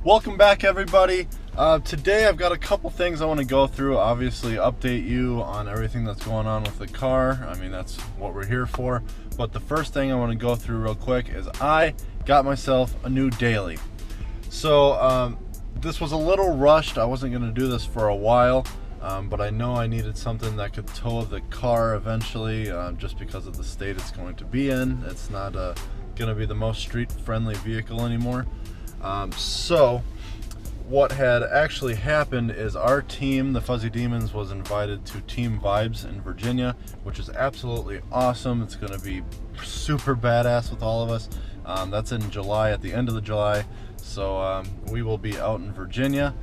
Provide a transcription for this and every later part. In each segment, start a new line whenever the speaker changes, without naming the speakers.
Welcome back, everybody. Today I've got a couple things I want to go through. Obviously update you on everything that's going on with the car. I mean, that's what we're here for. But the first thing I want to go through real quick is I got myself a new daily. So this was a little rushed. I wasn't going to do this for a while, but I know I needed something that could tow the car eventually, just because of the state it's going to be in. It's not going to be the most street-friendly vehicle anymore. So what had actually happened is our team, the Fuzzy Demons, was invited to Team Vibes in Virginia, which is absolutely awesome. It's going to be super badass with all of us. That's in July, at the end of the July. So we will be out in Virginia.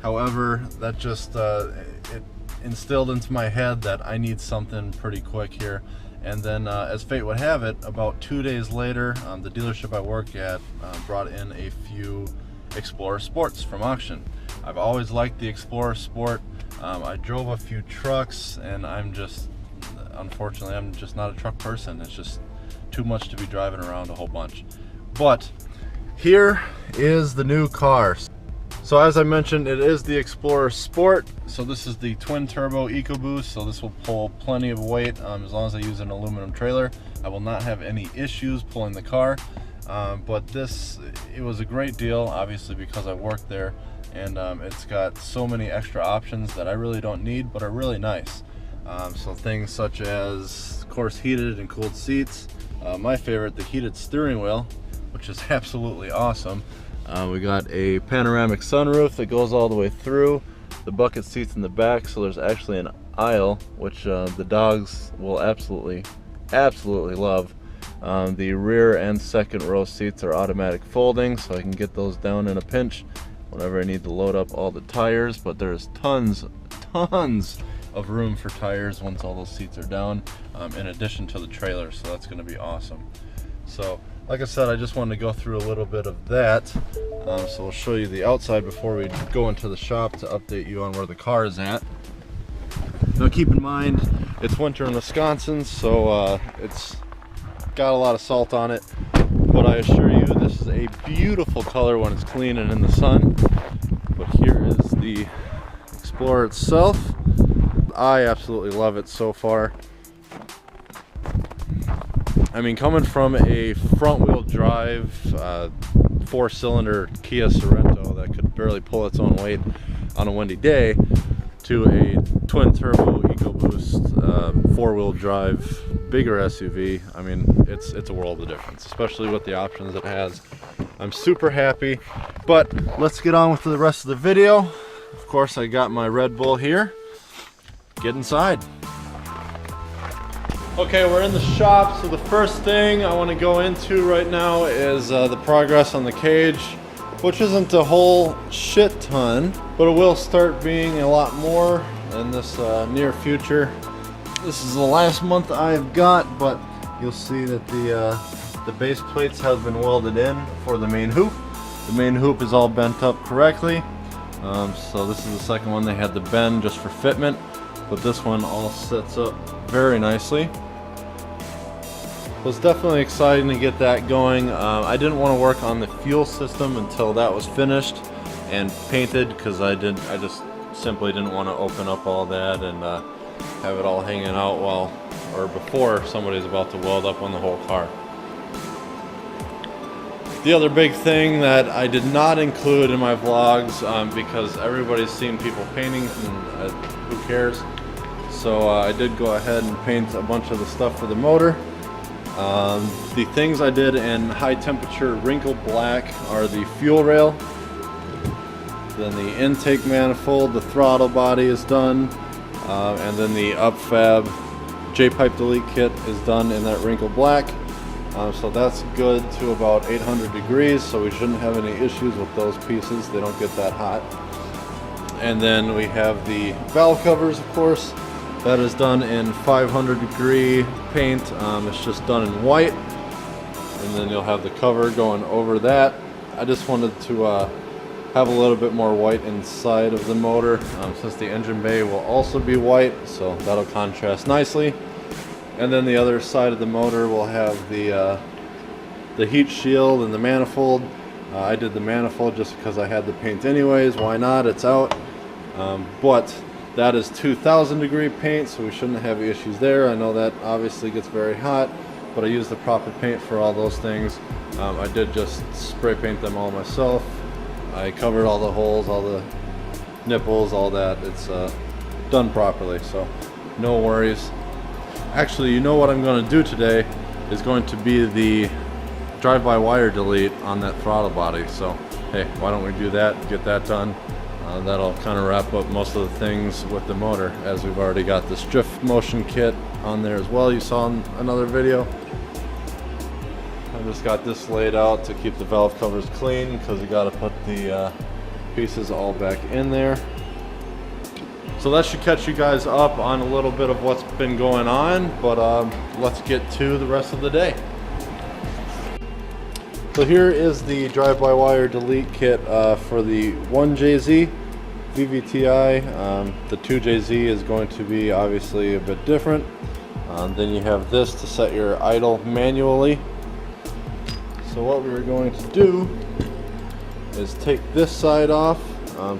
However, that just it instilled into my head that I need something pretty quick here. And then as fate would have it, about 2 days later, the dealership I work at brought in a few Explorer Sports from auction. I've always liked the Explorer Sport. I drove a few trucks, and unfortunately, I'm just not a truck person. It's just too much to be driving around a whole bunch. But here is the new car. So as I mentioned, it is the Explorer Sport. So this is the twin turbo EcoBoost. So this will pull plenty of weight as long as I use an aluminum trailer. I will not have any issues pulling the car. But it was a great deal, obviously, because I worked there, and it's got so many extra options that I really don't need, but are really nice. So things such as, of course, heated and cooled seats. My favorite, the heated steering wheel, which is absolutely awesome. We got a panoramic sunroof that goes all the way through, the bucket seats in the back, so there's actually an aisle, which the dogs will absolutely love. The rear and second row seats are automatic folding, so I can get those down in a pinch whenever I need to load up all the tires. But there's tons of room for tires once all those seats are down, in addition to the trailer, so that's going to be awesome. So like I said, I just wanted to go through a little bit of that. So we'll show you the outside before we go into the shop to update you on where the car is at. Now keep in mind, it's winter in Wisconsin, so it's got a lot of salt on it. But I assure you, this is a beautiful color when it's clean and in the sun. But here is the Explorer itself. I absolutely love it so far. I mean, coming from a front-wheel drive, 4-cylinder Kia Sorento that could barely pull its own weight on a windy day, to a twin-turbo EcoBoost 4-wheel drive, bigger SUV, I mean, it's a world of difference, especially with the options it has. I'm super happy, but let's get on with the rest of the video. Of course, I got my Red Bull here. Get inside. Okay, we're in the shop, so the first thing I want to go into right now is the progress on the cage, which isn't a whole shit ton, but it will start being a lot more in this near future. This is the last month I've got, but you'll see that the base plates have been welded in for the main hoop. The main hoop is all bent up correctly, so this is the second one. They had the bend just for fitment, but this one all sets up very nicely. So it's definitely exciting to get that going. I didn't want to work on the fuel system until that was finished and painted, because I just simply didn't want to open up all that and have it all hanging out before somebody's about to weld up on the whole car. The other big thing that I did not include in my vlogs, because everybody's seen people painting, and who cares? So I did go ahead and paint a bunch of the stuff for the motor. The things I did in high temperature wrinkled black are the fuel rail, then the intake manifold, the throttle body is done, and then the upfab J-pipe delete kit is done in that wrinkled black. So that's good to about 800 degrees, so we shouldn't have any issues with those pieces. They don't get that hot. And then we have the valve covers, of course. That is done in 500 degree paint. It's just done in white, and then you'll have the cover going over that. I just wanted to have a little bit more white inside of the motor, since the engine bay will also be white, so that'll contrast nicely. And then the other side of the motor will have the heat shield and the manifold. I did the manifold just because I had the paint anyways. Why not? It's out. But that is 2000 degree paint, so we shouldn't have issues there. I know that obviously gets very hot, but I used the proper paint for all those things. I did just spray paint them all myself. I covered all the holes, all the nipples, all that. It's done properly, so no worries. Actually, you know what I'm going to do today is going to be the drive-by-wire delete on that throttle body. So hey, why don't we do that, get that done. That'll kind of wrap up most of the things with the motor, as we've already got this drift motion kit on there as well. You saw in another video. I just got this laid out to keep the valve covers clean, because you got to put the pieces all back in there. So that should catch you guys up on a little bit of what's been going on, but let's get to the rest of the day. So here is the drive-by-wire delete kit for the 1JZ VVTi. The 2JZ is going to be obviously a bit different. Then you have this to set your idle manually. So what we're going to do is take this side off.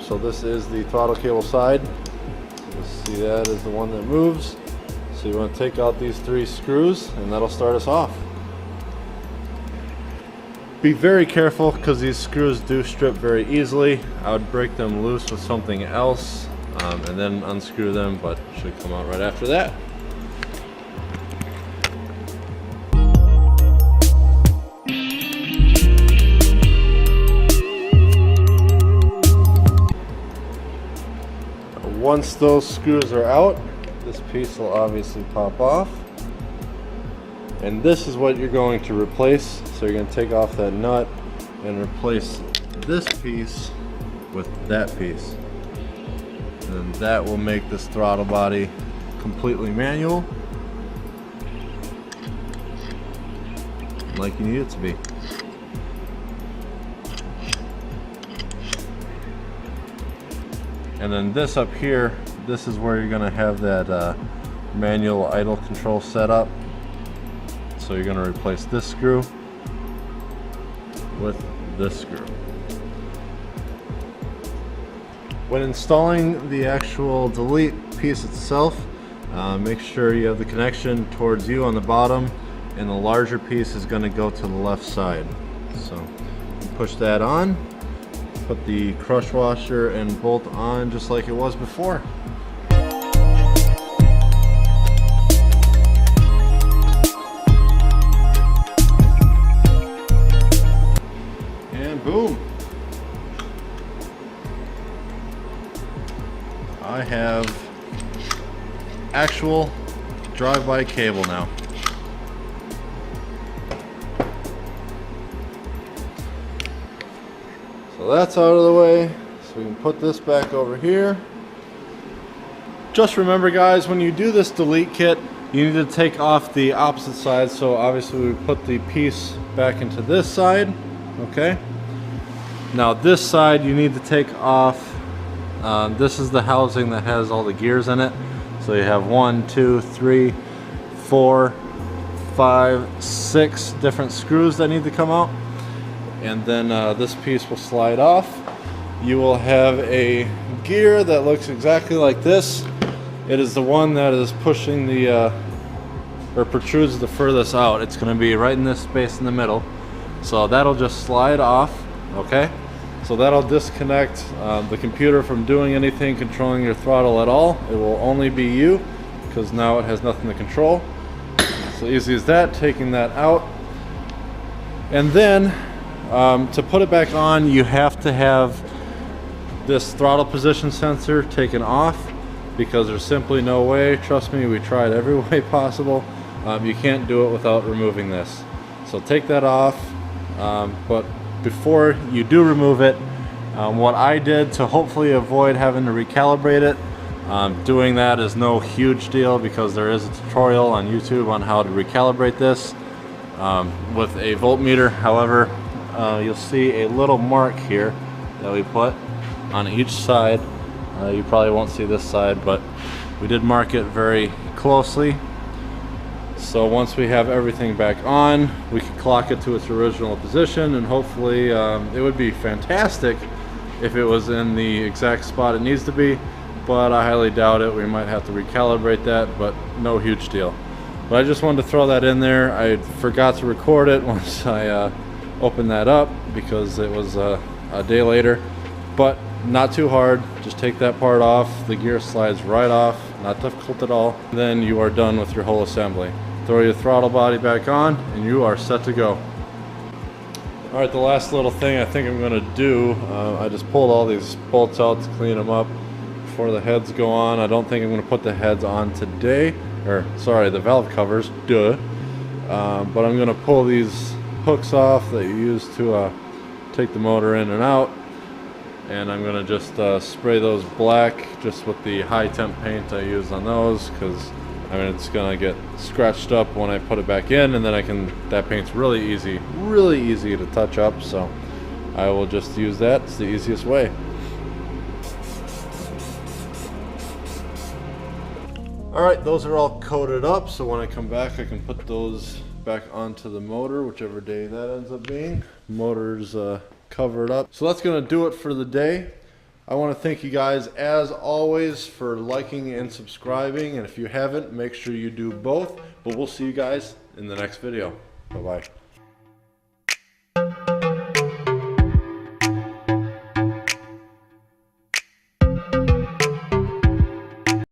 So this is the throttle cable side. See, that is the one that moves. So you want to take out these 3 screws, and that'll start us off. Be very careful, because these screws do strip very easily. I would break them loose with something else and then unscrew them, but it should come out right after that. Once those screws are out, this piece will obviously pop off. And this is what you're going to replace. So you're going to take off that nut and replace this piece with that piece. And that will make this throttle body completely manual, like you need it to be. And then this up here, this is where you're going to have that manual idle control set up. So you're going to replace this screw with this screw. When installing the actual delete piece itself, make sure you have the connection towards you on the bottom, and the larger piece is going to go to the left side. So push that on, put the crush washer and bolt on just like it was before. Boom! I have actual drive-by cable now. So that's out of the way, so we can put this back over here. Just remember, guys, when you do this delete kit, you need to take off the opposite side. So obviously we put the piece back into this side, okay? Now this side you need to take off. This is the housing that has all the gears in it. So you have 1, 2, 3, 4, 5, 6 different screws that need to come out. And then this piece will slide off. You will have a gear that looks exactly like this. It is the one that is pushing the or protrudes the furthest out. It's going to be right in this space in the middle. So that'll just slide off. Okay, so that'll disconnect the computer from doing anything controlling your throttle at all. It will only be you, because now it has nothing to control. So easy as that, taking that out. And then to put it back on, you have to have this throttle position sensor taken off, because there's simply no way, trust me, we tried every way possible, you can't do it without removing this. So take that off, but before you do remove it, what I did to hopefully avoid having to recalibrate it, doing that is no huge deal, because there is a tutorial on YouTube on how to recalibrate this with a voltmeter. However, you'll see a little mark here that we put on each side. You probably won't see this side, but we did mark it very closely. So once we have everything back on, we can clock it to its original position, and hopefully it would be fantastic if it was in the exact spot it needs to be, but I highly doubt it. We might have to recalibrate that, but no huge deal. But I just wanted to throw that in there. I forgot to record it once I opened that up because it was a day later, but not too hard. Just take that part off. The gear slides right off, not difficult at all. Then you are done with your whole assembly. Throw your throttle body back on and you are set to go. All right, the last little thing I think I'm gonna do, I just pulled all these bolts out to clean them up before the heads go on. I don't think I'm gonna put the heads on today, or sorry, the valve covers, duh. But I'm gonna pull these hooks off that you use to take the motor in and out, and I'm gonna just spray those black just with the high temp paint I use on those, because I mean it's gonna get scratched up when I put it back in, and then that paint's really easy to touch up, so I will just use that. It's the easiest way. Alright, those are all coated up, so when I come back I can put those back onto the motor, whichever day that ends up being. Motor's covered up. So that's gonna do it for the day. I want to thank you guys as always for liking and subscribing, and if you haven't, make sure you do both. But we'll see you guys in the next video. Bye bye.